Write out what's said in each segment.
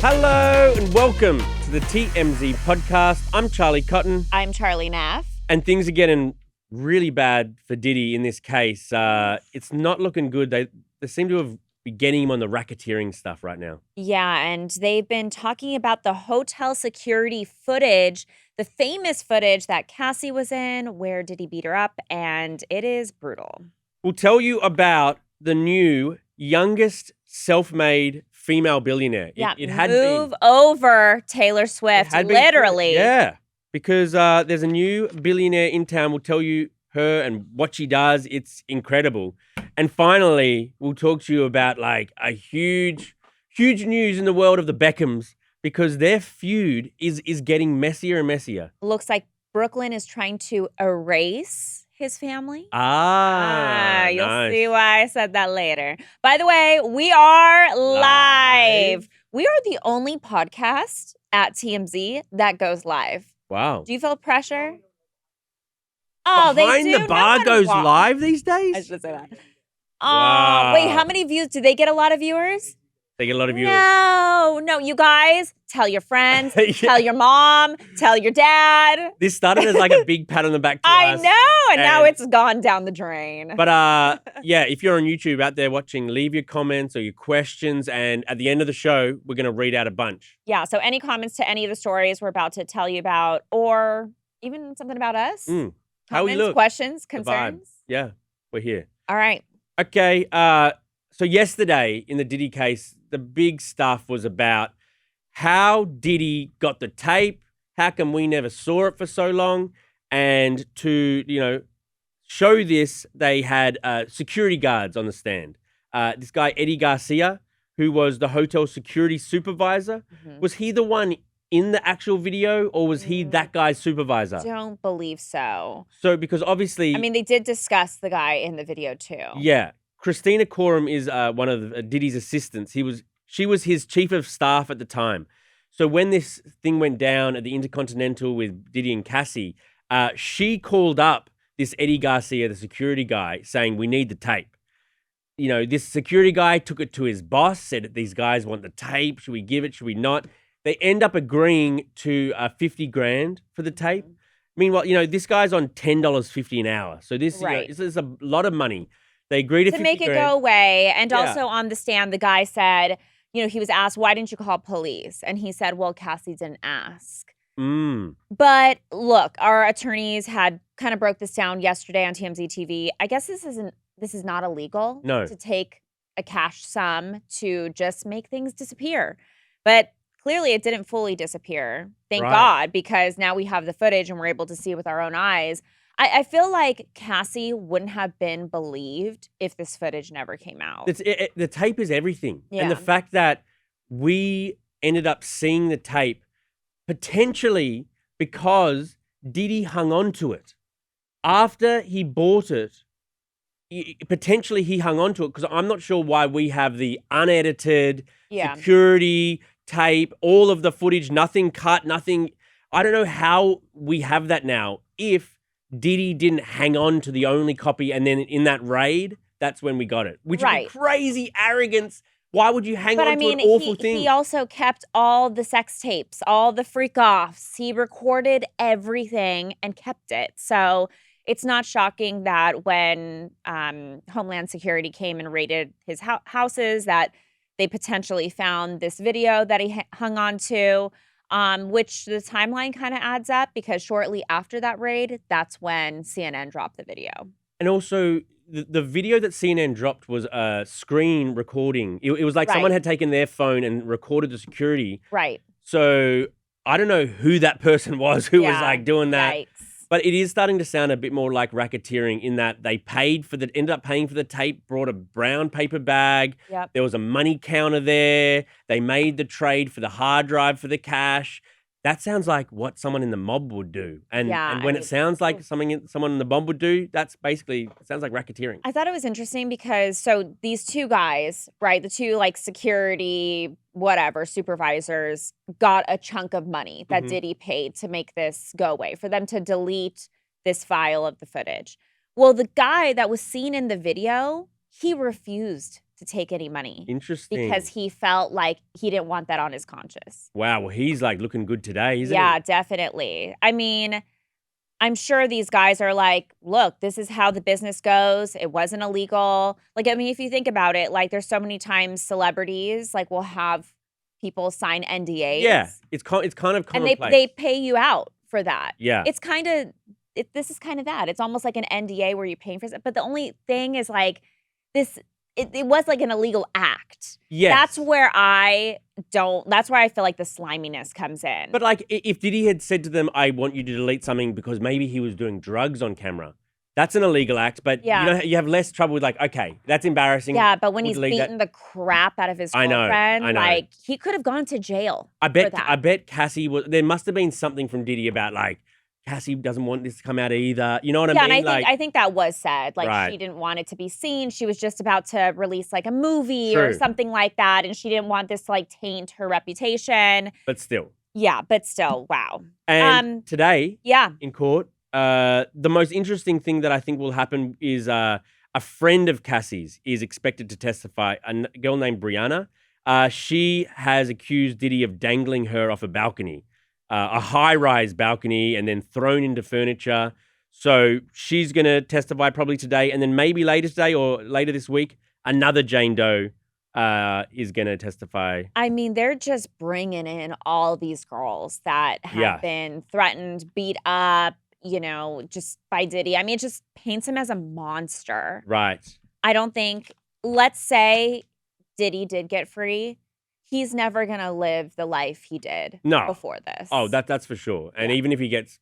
Hello and welcome to the TMZ podcast. I'm Charlie Cotton. I'm Charlie Neff. And things are getting really bad for Diddy in this case. It's not looking good. They seem to be getting him on the racketeering stuff right now. Yeah, and they've been talking about the hotel security footage, the famous footage that Cassie was in, where Diddy beat her up, and it is brutal. We'll tell you about the new youngest self-made female billionaire. Yeah, it had move over Taylor Swift, literally. Yeah, because there's a new billionaire in town. We'll tell you her and what she does. It's incredible. And finally, we'll talk to you about like a huge news in the world of the Beckhams because their feud is getting messier and messier. Looks like Brooklyn is trying to erase his family. You'll Nice. see why I said that later. By the way, we are live. We are the only podcast at TMZ that goes live. Wow. Do you feel pressure? Oh, Behind they do. the bar No one goes wa- live these days? I should say that. Wow. Wait, how many views? Do they get a lot of viewers? They get a lot of viewers. No, you guys, tell your friends, Yeah. tell your mom, tell your dad. This started as like a big pat on the back to I us. know, and now and- it's gone down the drain. But yeah, if you're on YouTube out there watching, leave your comments or your questions. And at the end of the show, we're going to read out a bunch. Yeah, so any comments to any of the stories we're about to tell you about, or even something about us? How we Comments, look. questions, The vibe. concerns? Yeah, we're here. All right. Okay, so yesterday in the Diddy case, the big stuff was about how Diddy got the tape, how come we never saw it for so long, and to, show this, they had security guards on the stand. This guy, Eddie Garcia, who was the hotel security supervisor, was he the one in the actual video or was he that guy's supervisor? Don't believe so. So, because obviously... I mean, they did discuss the guy in the video too. Yeah. Christina Coram is one of Diddy's assistants. She was his chief of staff at the time. So when this thing went down at the Intercontinental with Diddy and Cassie, she called up this Eddie Garcia, the security guy, saying, we need the tape. This security guy took it to his boss, said, these guys want the tape. Should we give it? Should we not? They end up agreeing to $50,000 for the tape. Meanwhile, this guy's on $10.50 an hour. So this is a lot of money. They agreed to $50,000. make it go away. And also on the stand, the guy said, he was asked, why didn't you call police? And he said, well, Cassie didn't ask. But look, our attorneys had kind of broke this down yesterday on TMZ TV. I guess this is not illegal to take a cash sum to just make things disappear. But clearly it didn't fully disappear. Thank God, because now we have the footage and we're able to see with our own eyes. I feel like Cassie wouldn't have been believed if this footage never came out. The tape is everything. Yeah. And the fact that we ended up seeing the tape potentially because Diddy hung on to it. After he bought it, potentially he hung on to it because I'm not sure why we have the unedited security tape, all of the footage, nothing cut, nothing. I don't know how we have that now if Diddy didn't hang on to the only copy and then in that raid, that's when we got it. Which would be crazy arrogance. Why would you hang on to an awful thing? He also kept all the sex tapes, all the freak-offs. He recorded everything and kept it. So it's not shocking that when Homeland Security came and raided his houses that they potentially found this video that he hung on to. Which the timeline kind of adds up because shortly after that raid, that's when CNN dropped the video. And also, the video that CNN dropped was a screen recording. It was like someone had taken their phone and recorded the security. Right. So I don't know who that person was who was like doing that. Yikes. But it is starting to sound a bit more like racketeering in that they ended up paying for the tape, brought a brown paper bag. Yep. There was a money counter there. They made the trade for the hard drive for the cash. That sounds like what someone in the mob would do. And when it sounds like someone in the mob would do, that's basically, it sounds like racketeering. I thought it was interesting because so these two guys, right, the two like security, whatever, supervisors got a chunk of money that Diddy paid to make this go away, for them to delete this file of the footage. Well, the guy that was seen in the video, he refused to take any money. Interesting. Because he felt like he didn't want that on his conscience. Wow. Well, he's like looking good today, isn't he? Yeah, definitely. I mean, I'm sure these guys are like, look, this is how the business goes. It wasn't illegal. Like, I mean, if you think about it, like there's so many times celebrities like will have people sign NDAs. Yeah, it's kind of commonplace. And they pay you out for that. Yeah. It's kind of, this is kind of that. It's almost like an NDA where you're paying for it. But the only thing is like this, it was like an illegal act. Yes. That's where I feel like the sliminess comes in. But like if Diddy had said to them, I want you to delete something because maybe he was doing drugs on camera, that's an illegal act. But you have less trouble with like, okay, that's embarrassing. Yeah, but when he's beating the crap out of his girlfriend, I know. like he could have gone to jail. I bet Cassie there must have been something from Diddy about like, Cassie doesn't want this to come out either. You know what I mean? Yeah, and I think that was said. Like she didn't want it to be seen. She was just about to release like a movie or something like that, and she didn't want this to like taint her reputation. But still. Yeah, but still, wow. And today, in court, the most interesting thing that I think will happen is a friend of Cassie's is expected to testify. A girl named Brianna. She has accused Diddy of dangling her off a balcony. A high-rise balcony and then thrown into furniture. So she's going to testify probably today, and then maybe later today or later this week, another Jane Doe is going to testify. I mean, they're just bringing in all these girls that have been threatened, beat up, just by Diddy. I mean, it just paints him as a monster. Right. I don't think, let's say Diddy did get free. He's never going to live the life he did before this. Oh, that's for sure. And even if he gets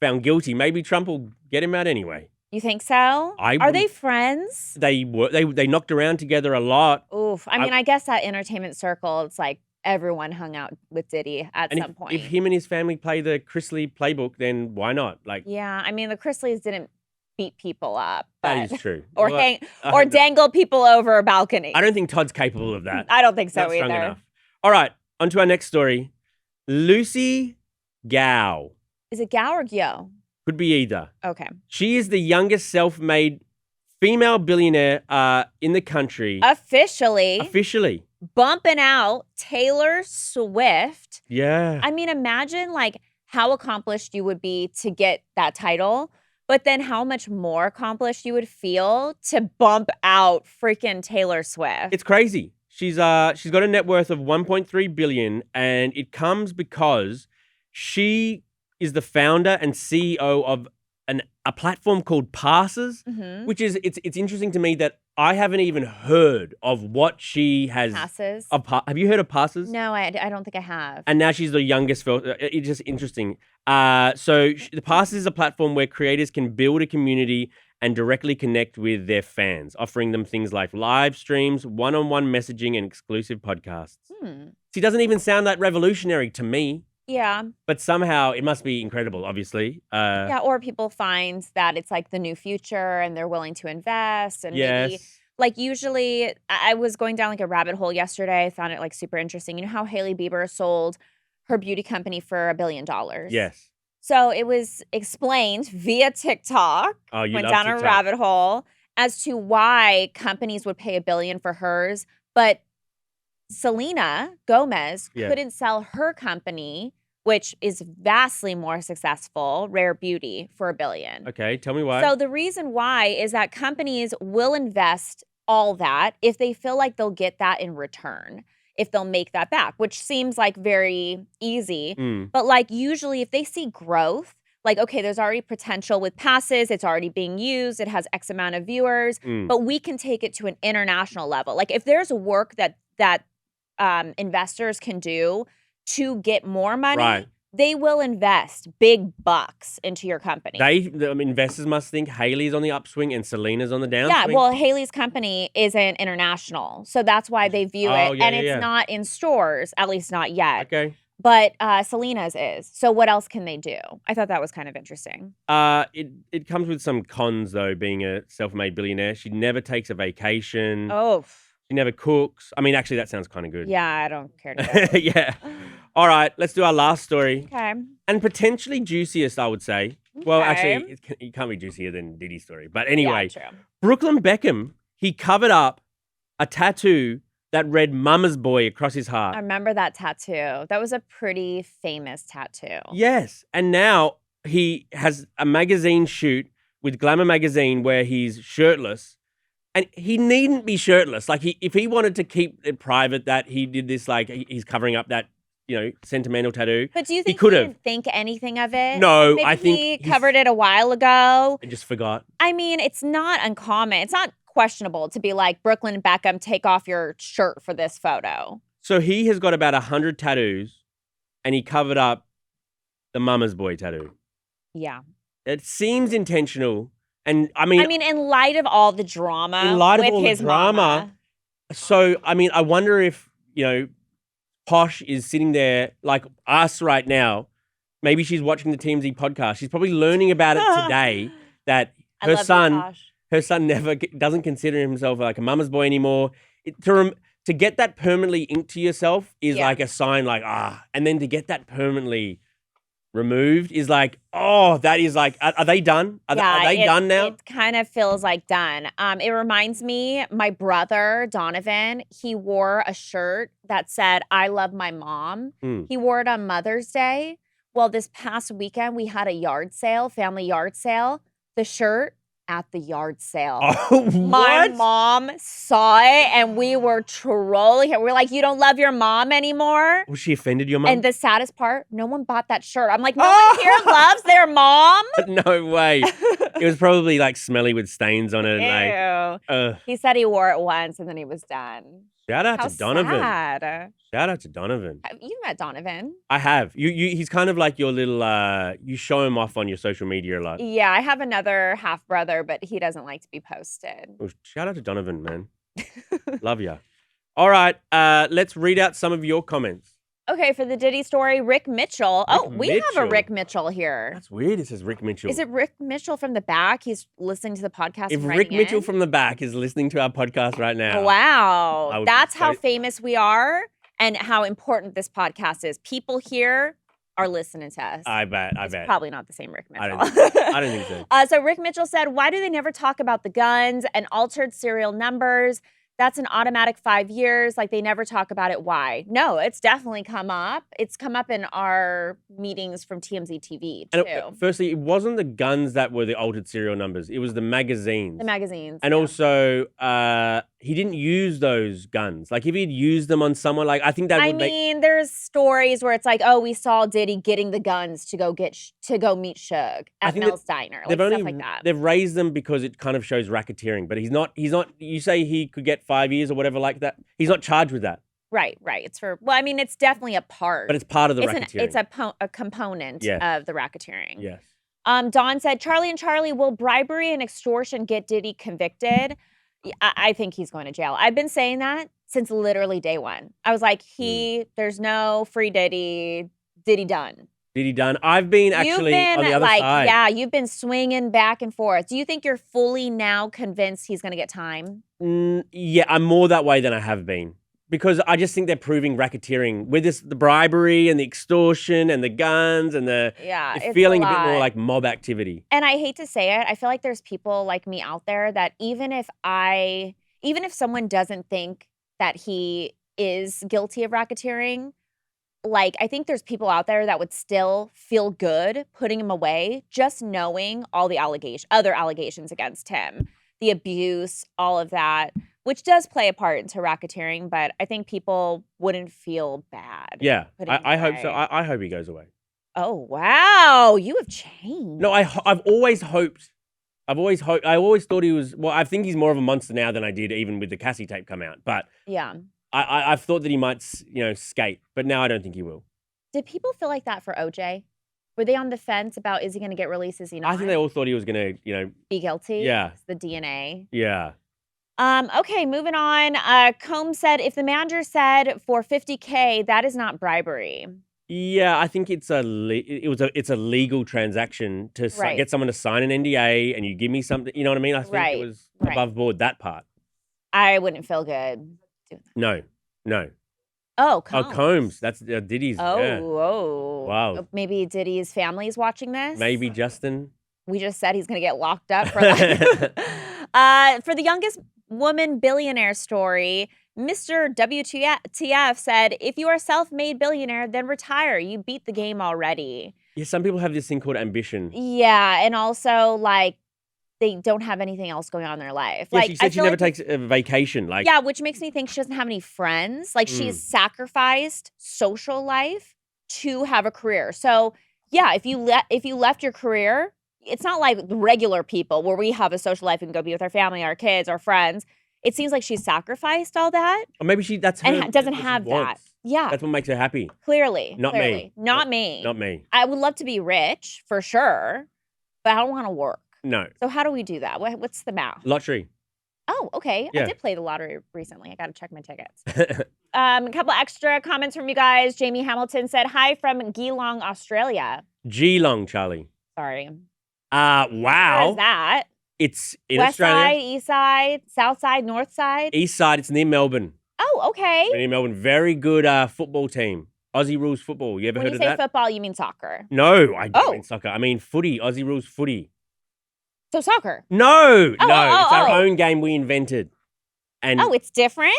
found guilty, maybe Trump will get him out anyway. You think so? Are they friends? They knocked around together a lot. Oof. I mean, I guess that entertainment circle, it's like everyone hung out with Diddy at some point. If him and his family play the Chrisley playbook, then why not? Like, yeah, I mean, the Chrisleys didn't beat people up. That is true. or dangle people over a balcony. I don't think Todd's capable of that. I don't think so Not strong either. enough. All right, on to our next story. Lucy Gao. Is it Gao or Gyo? Could be either. Okay. She is the youngest self-made female billionaire in the country. Officially. Bumping out Taylor Swift. Yeah. I mean, imagine like how accomplished you would be to get that title, but then how much more accomplished you would feel to bump out freaking Taylor Swift. It's crazy. She's got a net worth of $1.3 billion, and it comes because she is the founder and CEO of a platform called Passes, which is it's interesting to me that I haven't even heard of what she has. Passes. Have you heard of Passes? No, I don't think I have. And now she's the youngest. It's just interesting. The Passes is a platform where creators can build a community and directly connect with their fans, offering them things like live streams, one-on-one messaging, and exclusive podcasts. She doesn't even sound that revolutionary to me. Yeah. But somehow it must be incredible, obviously. Or people find that it's like the new future and they're willing to invest. And maybe, like usually, I was going down like a rabbit hole yesterday. I found it like super interesting. You know how Hailey Bieber sold her beauty company for $1 billion? Yes. So it was explained via TikTok. Oh, you went love down TikTok. a rabbit hole as to why companies would pay $1 billion for hers, but Selena Gomez couldn't sell her company, which is vastly more successful, Rare Beauty, for $1 billion. Okay, tell me why. So the reason why is that companies will invest all that if they feel like they'll get that in return, if they'll make that back, which seems like very easy. But like usually if they see growth, like, okay, there's already potential with Passes. It's already being used. It has X amount of viewers, but we can take it to an international level. Like if there's work that investors can do to get more money, they will invest big bucks into your company. Investors must think Hailey's on the upswing and Selena's on the downswing. Yeah, well, Hailey's company isn't international, so that's why they view it. And it's not in stores, at least not yet. Okay. But Selena's is. So what else can they do? I thought that was kind of interesting. It comes with some cons, though, being a self-made billionaire. She never takes a vacation. Oh. She never cooks. I mean, actually, that sounds kind of good. Yeah, I don't care to Yeah. All right, let's do our last story. Okay. And potentially juiciest, I would say. Okay. Well, actually, it can't be juicier than Diddy's story. But anyway, true. Brooklyn Beckham, he covered up a tattoo that read Mama's Boy across his heart. I remember that tattoo. That was a pretty famous tattoo. Yes. And now he has a magazine shoot with Glamour magazine where he's shirtless. And he needn't be shirtless. Like, if he wanted to keep it private that he did this, like, he's covering up that, sentimental tattoo. But do you think he didn't think anything of it? No, Maybe I think he covered it a while ago. I just forgot. I mean, it's not uncommon. It's not questionable to be like, Brooklyn Beckham, take off your shirt for this photo. So he has got about 100 tattoos, and he covered up the Mama's Boy tattoo. Yeah. It seems intentional. And I mean, in light of all the drama with his mama. So, I wonder if, Posh is sitting there like us right now. Maybe she's watching the TMZ podcast. She's probably learning about it today that her son never doesn't consider himself like a mama's boy anymore. To get that permanently inked to yourself is like a sign like, and then to get that permanently removed is like, that is like, are they done? Are they done now? It kind of feels like done. It reminds me, my brother, Donovan, he wore a shirt that said, I love my mom. He wore it on Mother's Day. Well, this past weekend, we had a family yard sale. The shirt at the yard sale. Oh, my mom saw it and we were trolling her. We're like, you don't love your mom anymore? Was she offended your mom? And the saddest part, no one bought that shirt. I'm like, no one here loves their mom? No way. It was probably like smelly with stains on it. Ew. He said he wore it once and then he was done. Shout out to Donovan. Sad. Shout out to Donovan. You met Donovan. I have. He's kind of like your little, you show him off on your social media a lot. Yeah, I have another half brother, but he doesn't like to be posted. Well, shout out to Donovan, man. Love ya. All right, let's read out some of your comments. Okay, for the Diddy story, Rick Mitchell. We have a Rick Mitchell here. That's weird. It says Rick Mitchell. Is it Rick Mitchell from the back? He's listening to the podcast. If Rick Mitchell from the back is listening to our podcast right now. Wow. That's how famous we are and how important this podcast is. People here are listening to us. I bet. Probably not the same Rick Mitchell. I don't think so. So Rick Mitchell said, why do they never talk about the guns and altered serial numbers? That's an automatic 5 years. Like, they never talk about it. Why? No, it's definitely come up. It's come up in our meetings from TMZ TV, too. And firstly, it wasn't the guns that were the altered serial numbers. It was the magazines. The magazines. And also, he didn't use those guns. Like, if he'd used them on someone, like, I think that would make... there's stories where it's like, we saw Diddy getting the guns to go meet Suge at Mel's Diner. Like, stuff like that. They've raised them because it kind of shows racketeering. But he's not, you say he could get 5 years or whatever like that. He's not charged with that. Right. It's it's definitely a part. But it's part of the racketeering. It's a component of the racketeering. Yes. Don said, Charlie and Charlie, will bribery and extortion get Diddy convicted? I think he's going to jail. I've been saying that since literally day one. I was like, there's no free Diddy. Diddy done. Diddy done. I've been actually on the other side. Yeah, you've been swinging back and forth. Do you think you're fully now convinced he's going to get time? Yeah, I'm more that way than I have been. Because I just think they're proving racketeering with the bribery and the extortion and the guns and it's feeling a bit more like mob activity. And I hate to say it, I feel like there's people like me out there that even if someone doesn't think that he is guilty of racketeering, like, I think there's people out there that would still feel good putting him away, just knowing all the other allegations against him, the abuse, all of that, which does play a part into racketeering. But I think people wouldn't feel bad. Yeah, I hope so. I hope he goes away. Oh, wow. You have changed. No, I've always hoped. I always thought he was, I think he's more of a monster now than I did even with the Cassie tape come out. But yeah. I've thought that he might, skate, but now I don't think he will. Did people feel like that for OJ? Were they on the fence about, is he going to get released? Is he not? I think they all thought he was going to, be guilty. Yeah. It's the DNA. Yeah. Okay, moving on. Combs said, if the manager said for $50K, that is not bribery. Yeah, I think it's a legal transaction to get someone to sign an NDA and you give me something. You know what I mean? I think it was above board, that part. I wouldn't feel good. No. Oh, Combs. Oh, Combs. That's Diddy's. Oh. Wow. Maybe Diddy's family is watching this. Maybe Justin. We just said he's going to get locked up for that. For the youngest woman billionaire story. Mr. WTF said, if you are a self-made billionaire, then retire. You beat the game already. Yeah, some people have this thing called ambition. Yeah, and also, like, they don't have anything else going on in their life. Yeah, like, she said she never takes a vacation. Like, yeah, which makes me think she doesn't have any friends. Like, she's sacrificed social life to have a career. So, yeah, if you left your career, it's not like regular people where we have a social life and go be with our family, our kids, our friends. It seems like she's sacrificed all that. Or maybe that's her. And doesn't have that. Yeah. That's what makes her happy. Clearly. Not me. Not me. Not me. I would love to be rich, for sure, but I don't want to work. No. So how do we do that? What's the math? Lottery. Oh, okay. Yeah. I did play the lottery recently. I got to check my tickets. A couple extra comments from you guys. Jamie Hamilton said, hi from Geelong, Australia. Geelong, Charlie. Sorry. Wow. Where is that? It's in West Australia. side, east side, south side, north side? East side. It's near Melbourne. Oh, okay. Near Melbourne. Very good football team. Aussie rules football. You ever heard of that? When you say football, you mean soccer? No, I don't mean soccer. I mean footy. Aussie rules footy. So soccer? No. It's our oh. own game we invented. And it's different?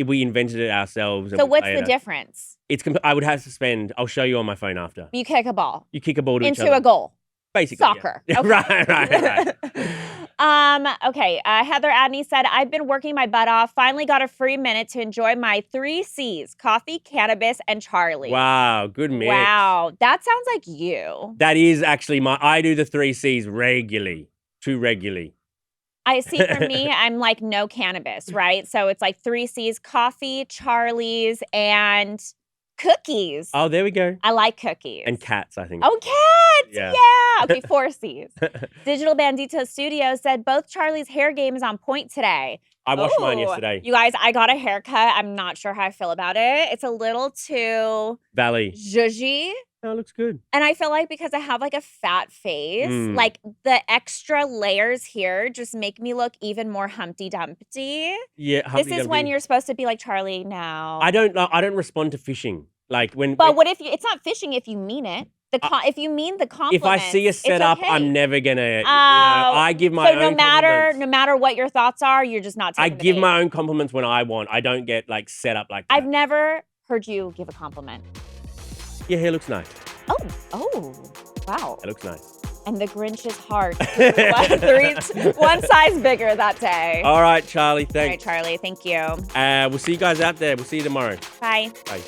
we invented it ourselves. So what's the difference? I would have to spend. I'll show you on my phone after. You kick a ball. You kick a ball to each other. Into a goal. Basically. Soccer. Yeah. Okay. Right. Okay. Heather Adney said, I've been working my butt off. Finally got a free minute to enjoy my 3 C's, coffee, cannabis, and Charlie. Wow. Good mix. Wow. That sounds like you. That is actually I do the 3 C's regularly. Too regularly. I see for me, I'm like no cannabis, right? So it's like 3 C's, coffee, Charlie's, and cookies. Oh, there we go. I like cookies. And cats, I think. Oh, cats! Yeah. Okay, 4 C's. Digital Bandito Studio said, both Charlie's hair game is on point today. I washed mine yesterday. You guys, I got a haircut. I'm not sure how I feel about it. It's a little too... Valley. Zhuzhy. Oh, it looks good. And I feel like because I have like a fat face, like the extra layers here just make me look even more Humpty Dumpty. Yeah, This is when you're supposed to be like, Charlie, now. I don't respond to fishing. Like when. But what if it's not fishing if you mean it? If you mean the compliment. If I see a setup, okay. I'm never gonna. I give my own compliments. No matter what your thoughts are, you're just not. I give my own compliments when I want. I don't get like set up like that. I've never heard you give a compliment. Your hair looks nice. Oh, wow. It looks nice. And the Grinch's heart. One size bigger that day. All right, Charlie. Thanks. All right, Charlie. Thank you. We'll see you guys out there. We'll see you tomorrow. Bye. Bye.